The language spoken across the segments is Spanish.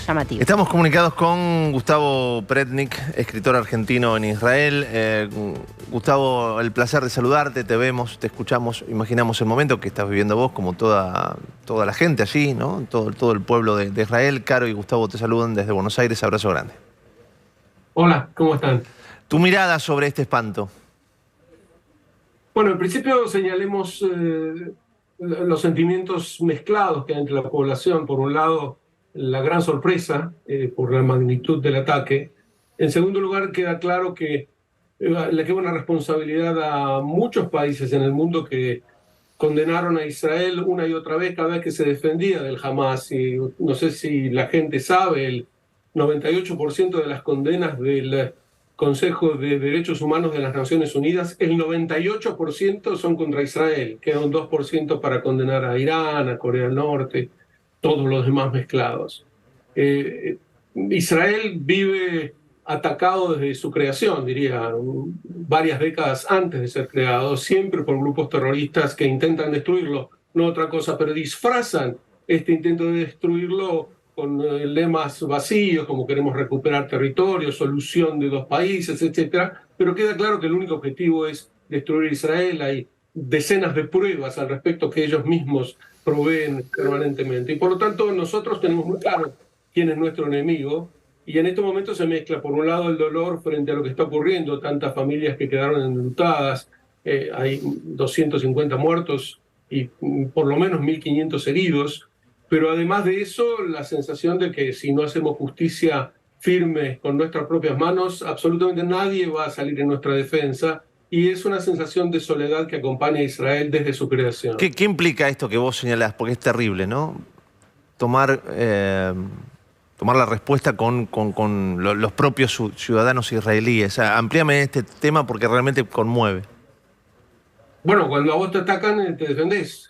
llamativo. Estamos comunicados con Gustavo Pretnik, escritor argentino en Israel. Gustavo, el placer de saludarte, te vemos, te escuchamos, imaginamos el momento que estás viviendo vos, como toda la gente allí, ¿no? Todo el pueblo de Israel. Caro y Gustavo te saludan desde Buenos Aires, abrazo grande. Hola, ¿cómo están? Tu mirada sobre este espanto. Bueno, en principio señalemos los sentimientos mezclados que hay entre la población. Por un lado, la gran sorpresa por la magnitud del ataque. En segundo lugar, queda claro que le queda una responsabilidad a muchos países en el mundo que condenaron a Israel una y otra vez cada vez que se defendía del Hamas. Y no sé si la gente sabe, el 98% de las condenas del Consejo de Derechos Humanos de las Naciones Unidas, el 98% son contra Israel. Queda un 2% para condenar a Irán, a Corea del Norte, todos los demás mezclados. Israel vive atacado desde su creación, diría, varias décadas antes de ser creado, siempre por grupos terroristas que intentan destruirlo, no otra cosa, pero disfrazan este intento de destruirlo con lemas vacíos, como queremos recuperar territorio, solución de dos países, etc. Pero queda claro que el único objetivo es destruir Israel. Hay decenas de pruebas al respecto que ellos mismos proveen permanentemente. Y por lo tanto, nosotros tenemos muy claro quién es nuestro enemigo. Y en estos momentos se mezcla, por un lado, el dolor frente a lo que está ocurriendo, tantas familias que quedaron enlutadas, hay 250 muertos y por lo menos 1.500 heridos. Pero además de eso, la sensación de que si no hacemos justicia firme con nuestras propias manos, absolutamente nadie va a salir en nuestra defensa. Y es una sensación de soledad que acompaña a Israel desde su creación. ¿Qué implica esto que vos señalás? Porque es terrible, ¿no? Tomar la respuesta con los propios ciudadanos israelíes. Amplíame este tema porque realmente conmueve. Bueno, cuando a vos te atacan, te defendés.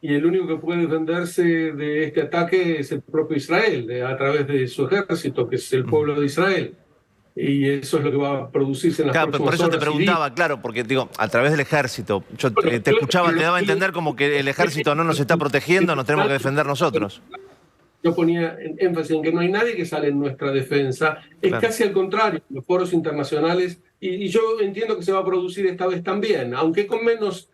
Y el único que puede defenderse de este ataque es el propio Israel, a través de su ejército, que es el pueblo de Israel. Y eso es lo que va a producirse en las próximas Por eso horas te preguntaba, claro, porque digo, a través del ejército. Yo te escuchaba, te daba a entender como que el ejército no nos está protegiendo, nos tenemos que defender nosotros. Yo ponía énfasis en que no hay nadie que sale en nuestra defensa. Es casi al contrario, los foros internacionales, y yo entiendo que se va a producir esta vez también, aunque con menos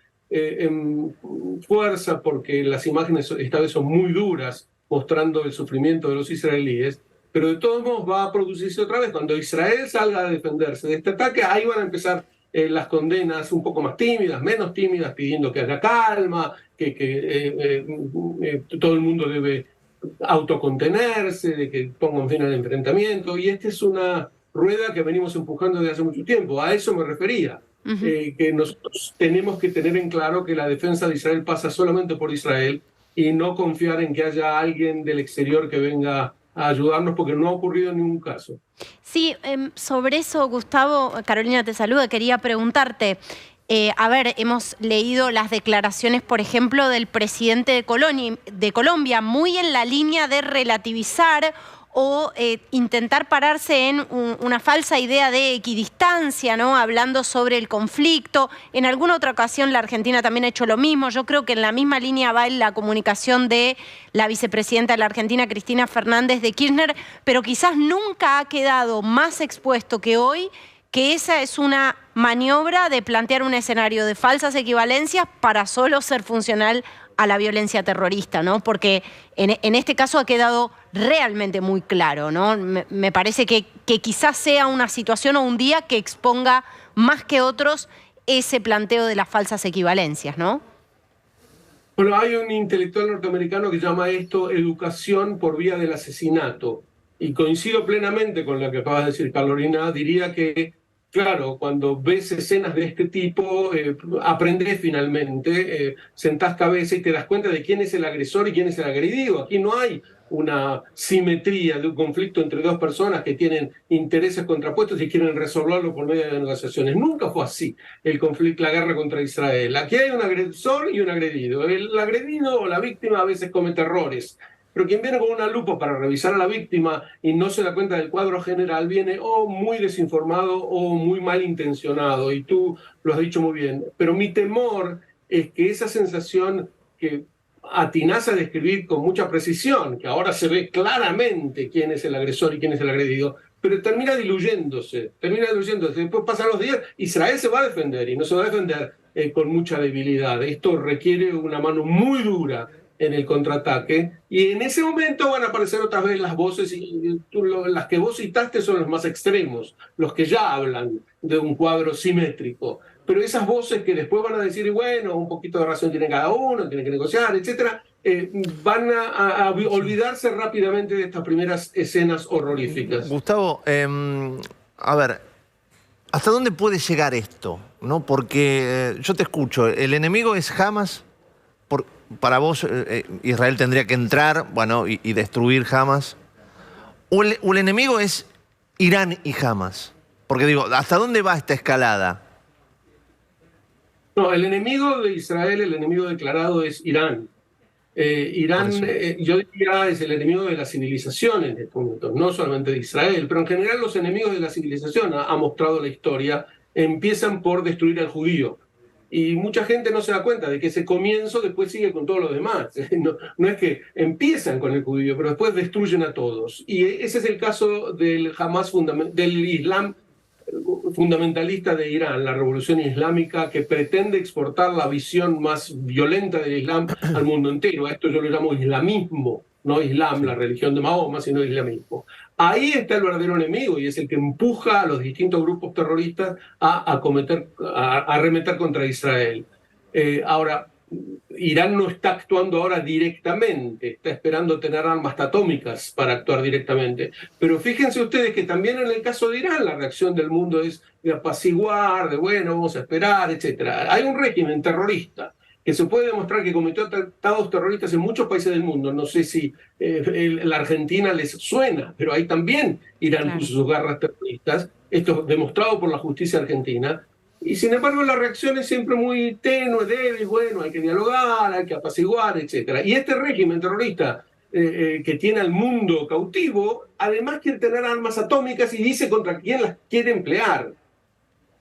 fuerza, porque las imágenes esta vez son muy duras, mostrando el sufrimiento de los israelíes, pero de todos modos va a producirse otra vez. Cuando Israel salga a defenderse de este ataque, ahí van a empezar las condenas un poco más tímidas, menos tímidas, pidiendo que haya calma, que todo el mundo debe autocontenerse, de que pongan fin al enfrentamiento. Y esta es una rueda que venimos empujando desde hace mucho tiempo. A eso me refería. Que nosotros tenemos que tener en claro que la defensa de Israel pasa solamente por Israel y no confiar en que haya alguien del exterior que venga a ayudarnos, porque no ha ocurrido en ningún caso. Sí, sobre eso, Gustavo, Carolina te saluda, quería preguntarte. A ver, hemos leído las declaraciones, por ejemplo, del presidente de Colombia, muy en la línea de relativizar o intentar pararse en una falsa idea de equidistancia, ¿no? Hablando sobre el conflicto. En alguna otra ocasión la Argentina también ha hecho lo mismo. Yo creo que en la misma línea va en la comunicación de la vicepresidenta de la Argentina, Cristina Fernández de Kirchner, pero quizás nunca ha quedado más expuesto que hoy que esa es una maniobra de plantear un escenario de falsas equivalencias para solo ser funcional a la violencia terrorista, ¿no? Porque en este caso ha quedado realmente muy claro, ¿no? Me parece que quizás sea una situación o un día que exponga más que otros ese planteo de las falsas equivalencias, ¿no? Bueno, hay un intelectual norteamericano que llama esto educación por vía del asesinato. Y coincido plenamente con lo que acabas de decir, Carolina. Diría que, claro, cuando ves escenas de este tipo, aprendes finalmente, sentás cabeza y te das cuenta de quién es el agresor y quién es el agredido. Aquí no hay una simetría de un conflicto entre dos personas que tienen intereses contrapuestos y quieren resolverlo por medio de negociaciones. Nunca fue así el conflicto, la guerra contra Israel. Aquí hay un agresor y un agredido. El agredido o la víctima a veces comete errores, pero quien viene con una lupa para revisar a la víctima y no se da cuenta del cuadro general viene o muy desinformado o muy malintencionado, y tú lo has dicho muy bien. Pero mi temor es que esa sensación que atinás a describir con mucha precisión, que ahora se ve claramente quién es el agresor y quién es el agredido, pero termina diluyéndose. Después pasan los días, Israel se va a defender y no se va a defender con mucha debilidad. Esto requiere una mano muy dura en el contraataque, y en ese momento van a aparecer otra vez las voces, y las que vos citaste son los más extremos, los que ya hablan de un cuadro simétrico. Pero esas voces que después van a decir, bueno, un poquito de razón tiene cada uno, tienen que negociar, etcétera, van a olvidarse rápidamente de estas primeras escenas horroríficas. Gustavo, a ver, ¿hasta dónde puede llegar esto? ¿No? Porque yo te escucho, el enemigo es Hamas. Para vos, Israel tendría que entrar, bueno, y destruir Hamas. O el enemigo es Irán y Hamas. Porque digo, ¿hasta dónde va esta escalada? No, el enemigo de Israel, el enemigo declarado es Irán. Irán, yo diría, es el enemigo de la civilización en este momento, no solamente de Israel, pero en general los enemigos de la civilización, ha mostrado la historia, empiezan por destruir al judío. Y mucha gente no se da cuenta de que ese comienzo después sigue con todo lo demás. No es que empiezan con el judío, pero después destruyen a todos. Y ese es el caso del Hamas, del Islam fundamentalista de Irán, la revolución islámica, que pretende exportar la visión más violenta del Islam al mundo entero. A esto yo lo llamo islamismo, no Islam, la religión de Mahoma, sino islamismo. Ahí está el verdadero enemigo, y es el que empuja a los distintos grupos terroristas a arremeter contra Israel. Ahora, Irán no está actuando ahora directamente, está esperando tener armas atómicas para actuar directamente. Pero fíjense ustedes que también en el caso de Irán la reacción del mundo es de apaciguar, de bueno, vamos a esperar, etc. Hay un régimen terrorista que se puede demostrar que cometió atentados terroristas en muchos países del mundo. No sé si la Argentina les suena, pero ahí también Irán puso sus garras terroristas. Esto demostrado por la justicia argentina. Y sin embargo la reacción es siempre muy tenue, débil, bueno, hay que dialogar, hay que apaciguar, etc. Y este régimen terrorista que tiene al mundo cautivo, además quiere tener armas atómicas y dice contra quién las quiere emplear.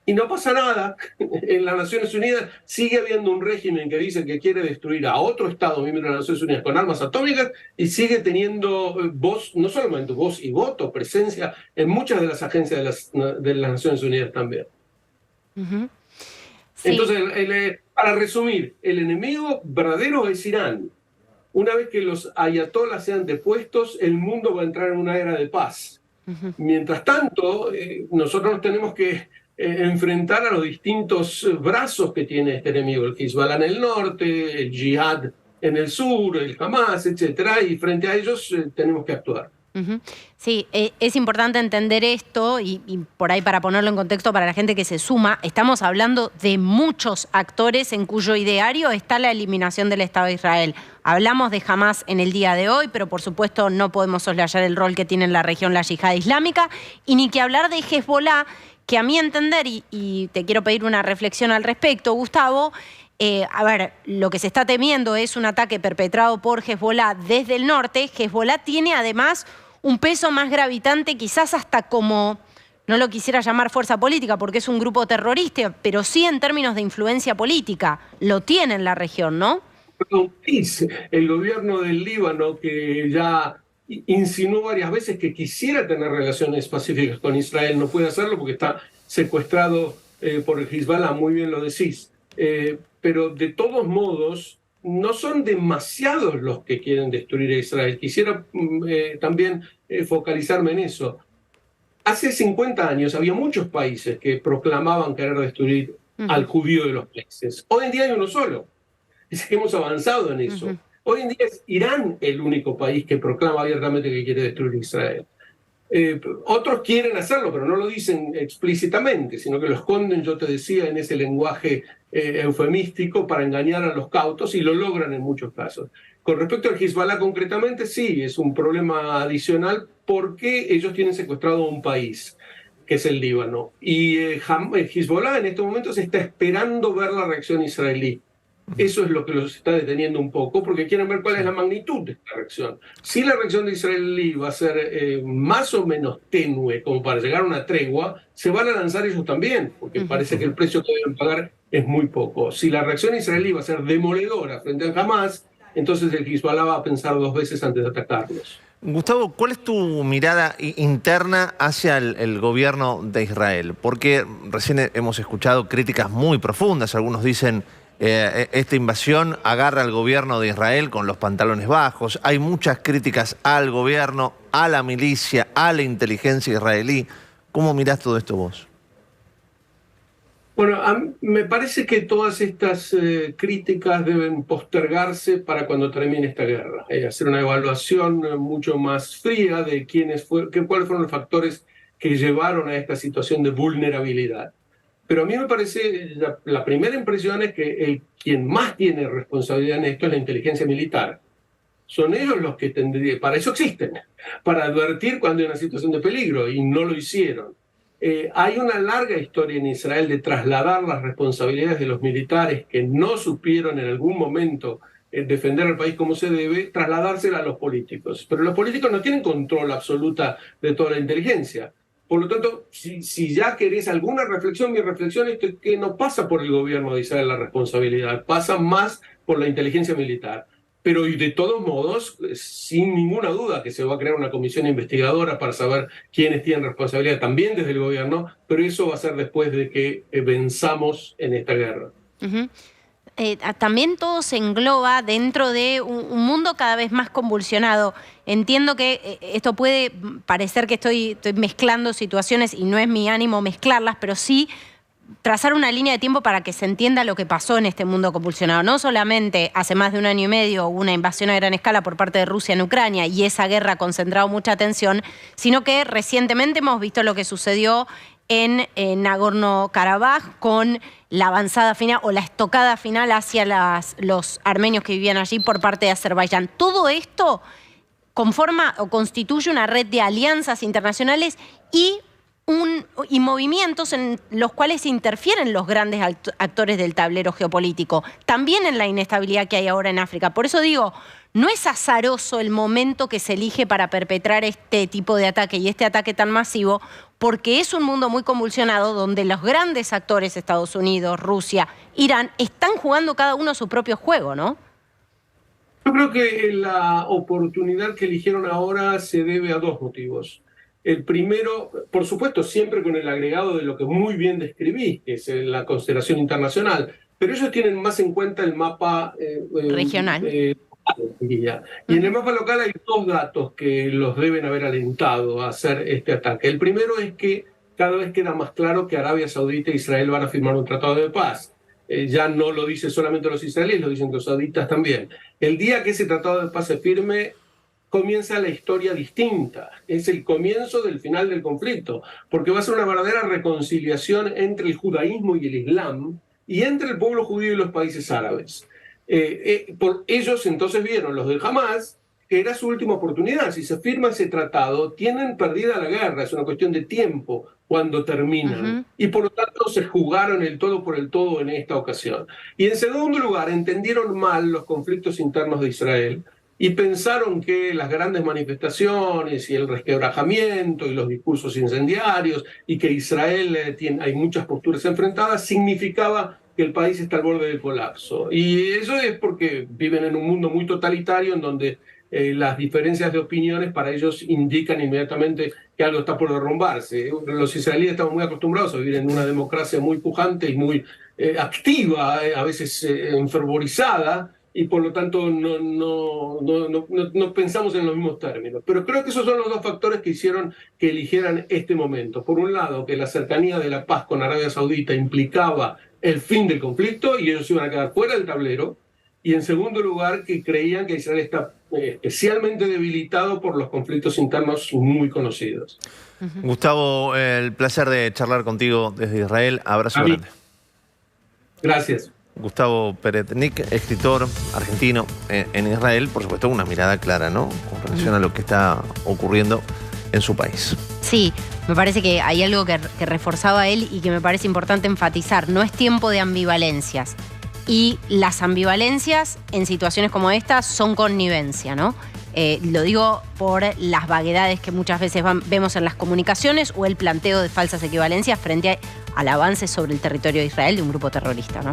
Y no pasa nada. En las Naciones Unidas sigue habiendo un régimen que dice que quiere destruir a otro Estado miembro de las Naciones Unidas con armas atómicas, y sigue teniendo voz, no solamente voz y voto, presencia en muchas de las agencias de las Naciones Unidas también. Sí. Entonces, para resumir, el enemigo verdadero es Irán. Una vez que los ayatolás sean depuestos, el mundo va a entrar en una era de paz. Mientras tanto, nosotros nos tenemos que enfrentar a los distintos brazos que tiene este enemigo, el Hezbollah en el norte, el Jihad en el sur, el Hamas, etc. Y frente a ellos tenemos que actuar. Sí, es importante entender esto y por ahí, para ponerlo en contexto para la gente que se suma, estamos hablando de muchos actores en cuyo ideario está la eliminación del Estado de Israel. Hablamos de Hamas en el día de hoy, pero por supuesto no podemos soslayar el rol que tiene en la región la yihad islámica, y ni que hablar de Hezbollah, que a mi entender, y te quiero pedir una reflexión al respecto, Gustavo, a ver, lo que se está temiendo es un ataque perpetrado por Hezbollah desde el norte. Hezbollah tiene además un peso más gravitante, quizás hasta como, no lo quisiera llamar fuerza política porque es un grupo terrorista, pero sí en términos de influencia política. Lo tiene en la región, ¿no? El gobierno del Líbano, que ya insinuó varias veces que quisiera tener relaciones pacíficas con Israel, no puede hacerlo porque está secuestrado por el Hezbollah, muy bien lo decís. Pero de todos modos, no son demasiados los que quieren destruir a Israel. Quisiera también focalizarme en eso. Hace 50 años había muchos países que proclamaban querer destruir al judío de los países. Hoy en día hay uno solo. Hemos avanzado en eso. Hoy en día es Irán el único país que proclama abiertamente que quiere destruir a Israel. Otros quieren hacerlo, pero no lo dicen explícitamente, sino que lo esconden, yo te decía, en ese lenguaje eufemístico para engañar a los cautos, y lo logran en muchos casos. Con respecto al Hezbollah concretamente, sí, es un problema adicional porque ellos tienen secuestrado un país, que es el Líbano. Y Hezbollah en estos momentos está esperando ver la reacción israelí. Eso es lo que los está deteniendo un poco, porque quieren ver cuál es la magnitud de esta reacción. Si la reacción de Israel va a ser más o menos tenue, como para llegar a una tregua, se van a lanzar ellos también, porque parece que el precio que deben pagar es muy poco. Si la reacción israelí va a ser demoledora frente al Hamas, entonces el Hezbollah va a pensar 2 veces antes de atacarlos. Gustavo, ¿cuál es tu mirada interna hacia el gobierno de Israel? Porque recién hemos escuchado críticas muy profundas. Algunos dicen esta invasión agarra al gobierno de Israel con los pantalones bajos. Hay muchas críticas al gobierno, a la milicia, a la inteligencia israelí. ¿Cómo mirás todo esto vos? Bueno, me parece que todas estas críticas deben postergarse para cuando termine esta guerra. Hacer una evaluación mucho más fría de cuáles fueron los factores que llevaron a esta situación de vulnerabilidad. Pero a mí me parece, la primera impresión es que quien más tiene responsabilidad en esto es la inteligencia militar. Son ellos los que para eso existen, para advertir cuando hay una situación de peligro, y no lo hicieron. Hay una larga historia en Israel de trasladar las responsabilidades de los militares que no supieron en algún momento defender al país como se debe, trasladársela a los políticos. Pero los políticos no tienen control absoluta de toda la inteligencia. Por lo tanto, si ya querés alguna reflexión, mi reflexión es que no pasa por el gobierno de Israel la responsabilidad, pasa más por la inteligencia militar. Pero de todos modos, sin ninguna duda que se va a crear una comisión investigadora para saber quiénes tienen responsabilidad también desde el gobierno, pero eso va a ser después de que venzamos en esta guerra. También todo se engloba dentro de un mundo cada vez más convulsionado. Entiendo que esto puede parecer que estoy mezclando situaciones y no es mi ánimo mezclarlas, pero sí trazar una línea de tiempo para que se entienda lo que pasó en este mundo convulsionado. No solamente hace más de 1 año y medio hubo una invasión a gran escala por parte de Rusia en Ucrania y esa guerra ha concentrado mucha atención, sino que recientemente hemos visto lo que sucedió en Nagorno-Karabaj con la avanzada final o la estocada final hacia los armenios que vivían allí por parte de Azerbaiyán. Todo esto conforma o constituye una red de alianzas internacionales y movimientos en los cuales interfieren los grandes actores del tablero geopolítico, también en la inestabilidad que hay ahora en África. Por eso digo, no es azaroso el momento que se elige para perpetrar este tipo de ataque y este ataque tan masivo, porque es un mundo muy convulsionado donde los grandes actores, Estados Unidos, Rusia, Irán, están jugando cada uno su propio juego, ¿no? Yo creo que la oportunidad que eligieron ahora se debe a 2 motivos. El primero, por supuesto, siempre con el agregado de lo que muy bien describís, que es la consideración internacional, pero ellos tienen más en cuenta el mapa regional. Y en el mapa local hay 2 datos que los deben haber alentado a hacer este ataque. El primero es que cada vez queda más claro que Arabia Saudita e Israel van a firmar un tratado de paz. Ya no lo dicen solamente los israelíes, lo dicen los sauditas también. El día que ese tratado de paz se firme, comienza la historia distinta. Es el comienzo del final del conflicto, porque va a ser una verdadera reconciliación entre el judaísmo y el islam y entre el pueblo judío y los países árabes. Por ellos entonces vieron, los de Hamás, que era su última oportunidad. Si se firma ese tratado, tienen perdida la guerra, es una cuestión de tiempo cuando terminan. Y por lo tanto se jugaron el todo por el todo en esta ocasión. Y en segundo lugar, entendieron mal los conflictos internos de Israel y pensaron que las grandes manifestaciones y el resquebrajamiento y los discursos incendiarios y que Israel hay muchas posturas enfrentadas significaba que el país está al borde del colapso. Y eso es porque viven en un mundo muy totalitario en donde las diferencias de opiniones para ellos indican inmediatamente que algo está por derrumbarse. Los israelíes estamos muy acostumbrados a vivir en una democracia muy pujante y muy activa, a veces enfervorizada, y por lo tanto no pensamos en los mismos términos. Pero creo que esos son los 2 factores que hicieron que eligieran este momento. Por un lado, que la cercanía de la paz con Arabia Saudita implicaba el fin del conflicto y ellos iban a quedar fuera del tablero. Y en segundo lugar, que creían que Israel está especialmente debilitado por los conflictos internos muy conocidos. Gustavo, el placer de charlar contigo desde Israel. Abrazo grande. Gracias. Gustavo Peretnik, escritor argentino en Israel, por supuesto una mirada clara, ¿no?, con relación a lo que está ocurriendo en su país. Sí, me parece que hay algo que reforzaba él y que me parece importante enfatizar. No es tiempo de ambivalencias. Y las ambivalencias en situaciones como esta son connivencia, ¿no? Lo digo por las vaguedades que muchas veces vemos en las comunicaciones o el planteo de falsas equivalencias frente al avance sobre el territorio de Israel de un grupo terrorista, ¿no?